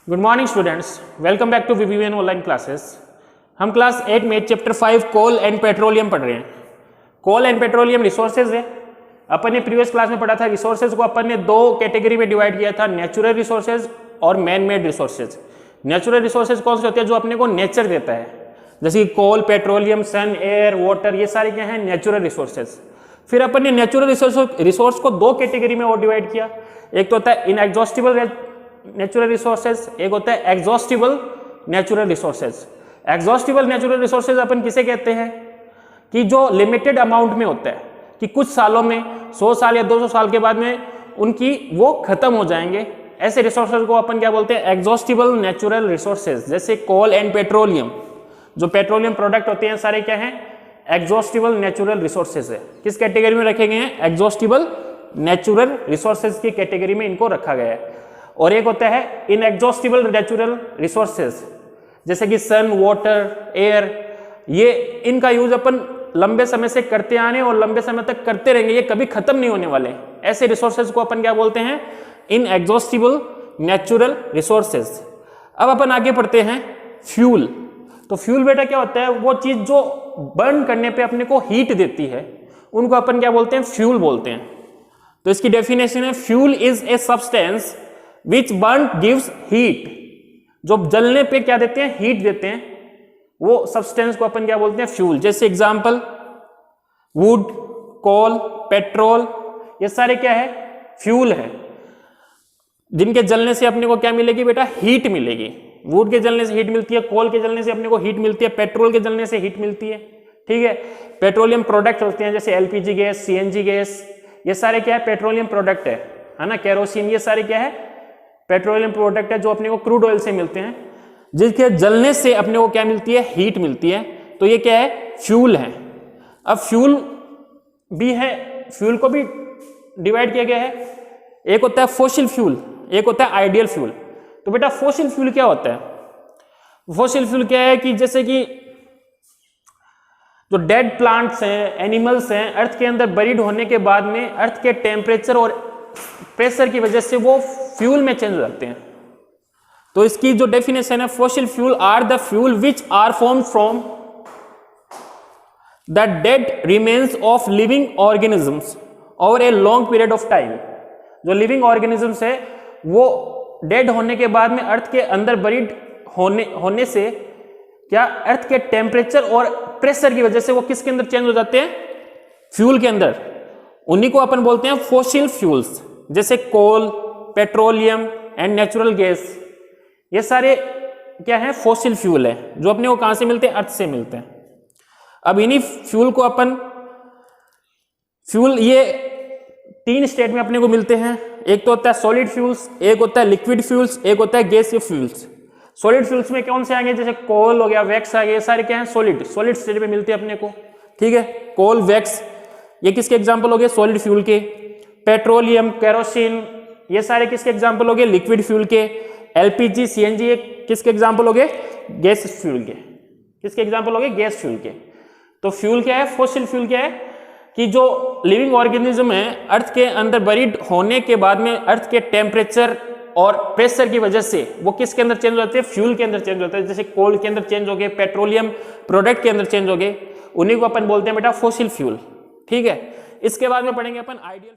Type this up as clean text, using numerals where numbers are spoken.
Good morning students, welcome back to VVN online classes. हम class 8 में chapter 5 coal and petroleum पढ़ रहे हैं। कोल एंड पेट्रोलियम रिसोर्सेज है। अपन ने प्रीवियस क्लास में पढ़ा था रिसोर्सेज को अपन ने दो कैटेगरी में डिवाइड किया था, नेचुरल रिसोर्सेज और man made resources. Natural resources कौन से होते हैं? जो अपने को नेचर देता है, जैसे कि कोल, पेट्रोलियम, सन, एयर, वाटर, ये सारे क्या हैं? Natural resources. फिर अपन ने नेचुरल रिसोर्स को दो कैटेगरी में और डिवाइड किया। एक तो होता है इनएग्जॉस्टिबल नेचुरल रिसोर्सेज, एक होता है exhaustible natural resources. Exhaustible natural resources अपन किसे कहते हैं? कि जो लिमिटेड अमाउंट में होता है, कि कुछ सालों में 100 साल या 200 साल के बाद में उनकी वो खत्म हो जाएंगे। ऐसे रिसोर्सेज को अपन क्या बोलते हैं? Exhaustible natural resources. जैसे कोल एंड पेट्रोलियम, जो पेट्रोलियम प्रोडक्ट होते हैं सारे क्या हैं? एग्जॉस्टिबल नेचुरल रिसोर्सेज है। किस कैटेगरी में रखे गए हैं? एग्जॉस्टिबल नेचुरल रिसोर्सेज की कैटेगरी में इनको रखा गया है। और एक होता है इनएग्जॉस्टिबल नेचुरल रिसोर्सेज, जैसे कि सन, वाटर, एयर। ये इनका यूज अपन लंबे समय से करते आने और लंबे समय तक करते रहेंगे, ये कभी खत्म नहीं होने वाले। ऐसे रिसोर्सेज को अपन क्या बोलते हैं? Inexhaustible natural resources. अब अपन आगे पढ़ते हैं फ्यूल। तो फ्यूल बेटा क्या होता है? वो चीज जो बर्न करने पे अपने को हीट देती है, उनको अपन क्या बोलते हैं? फ्यूल बोलते हैं। तो इसकी डेफिनेशन है, fuel is a substance which burn gives heat. जो जलने पे क्या देते हैं? हीट देते हैं, वो सब्सटेंस को अपन क्या बोलते हैं? फ्यूल। जैसे एग्जांपल वुड, कोल, पेट्रोल, ये सारे क्या है? फ्यूल है, जिनके जलने से अपने को क्या मिलेगी बेटा? हीट मिलेगी। वुड के जलने से हीट मिलती है, कोल के जलने से अपने को हीट मिलती है, पेट्रोल के जलने से हीट मिलती है। ठीक है। पेट्रोलियम प्रोडक्ट होते हैं जैसे एलपीजी गैस, सीएनजी गैस, ये सारे क्या है? पेट्रोलियम प्रोडक्ट है ना। केरोसिन, ये सारे क्या है? पेट्रोलियम प्रोडक्ट है, जो अपने को क्रूड ऑयल से मिलते हैं, जिसके जलने से अपने को क्या मिलती है? हीट मिलती है। तो ये क्या है? फ्यूल है। अब फ्यूल भी है, फ्यूल को भी डिवाइड किया गया है। एक होता है फॉसिल फ्यूल, एक होता है आइडियल फ्यूल। तो बेटा फॉसिल फ्यूल क्या होता है? फॉसिल फ्यूल क्या है? कि जैसे कि जो डेड प्लांट्स हैं, एनिमल्स हैं, अर्थ के अंदर बरीड होने के बाद में अर्थ के टेम्परेचर और प्रेशर की वजह से वो फ्यूल में चेंज हो जाते हैं। तो इसकी जो डेफिनेशन है, fossil fuel are the fuel which are form from the dead remains of living organisms over a long period of time. जो लिविंग ऑर्गेनिजम्स है वो डेड होने के बाद में अर्थ के अंदर बरीड होने से क्या अर्थ के टेम्परेचर और प्रेशर की वजह से वो किसके अंदर चेंज हो जाते हैं? फ्यूल के अंदर। उन्हीं को अपन बोलते हैं फॉसिल फ्यूल्स, जैसे कोल, पेट्रोलियम एंड नेचुरल गैस। ये सारे क्या है? फॉसिल फ्यूल है, जो अपने को कहां से मिलते हैं? अर्थ से मिलते हैं। अब इन्हीं फ्यूल को अपन फ्यूल ये 3 स्टेट में अपने को मिलते हैं। एक तो होता है सॉलिड फ्यूल्स, एक होता है लिक्विड फ्यूल्स, एक होता है गैसीय फ्यूल्स। सॉलिड फ्यूल्स में कौन से आएंगे? जैसे कोल हो गया, वैक्स आ गया, सारे क्या है? सॉलिड स्टेट में मिलते हैं अपने को। ठीक है। कोल, वैक्स, ये किसके एग्जाम्पल हो गए? सॉलिड फ्यूल के। पेट्रोलियम, केरोसिन, ये सारे किसके एग्जाम्पल हो गए? लिक्विड फ्यूल के। एलपीजी, सीएनजी, किसके एग्जाम्पल हो गए? गैस फ्यूल के। किसके एग्जाम्पल हो गए? गैस फ्यूल के। तो फ्यूल क्या है? फॉसिल फ्यूल क्या है? कि जो लिविंग ऑर्गेनिज्म है अर्थ के अंदर बरीड होने के बाद में अर्थ के टेम्परेचर और प्रेशर की वजह से वो किसके अंदर चेंज होते हैं? फ्यूल के अंदर चेंज होते हैं। जैसे कोल के अंदर चेंज हो गए, पेट्रोलियम प्रोडक्ट के अंदर चेंज हो गए, उन्हीं को अपन बोलते हैं बेटा फॉसिल फ्यूल। ठीक है। इसके बाद में पढ़ेंगे अपन आइडियल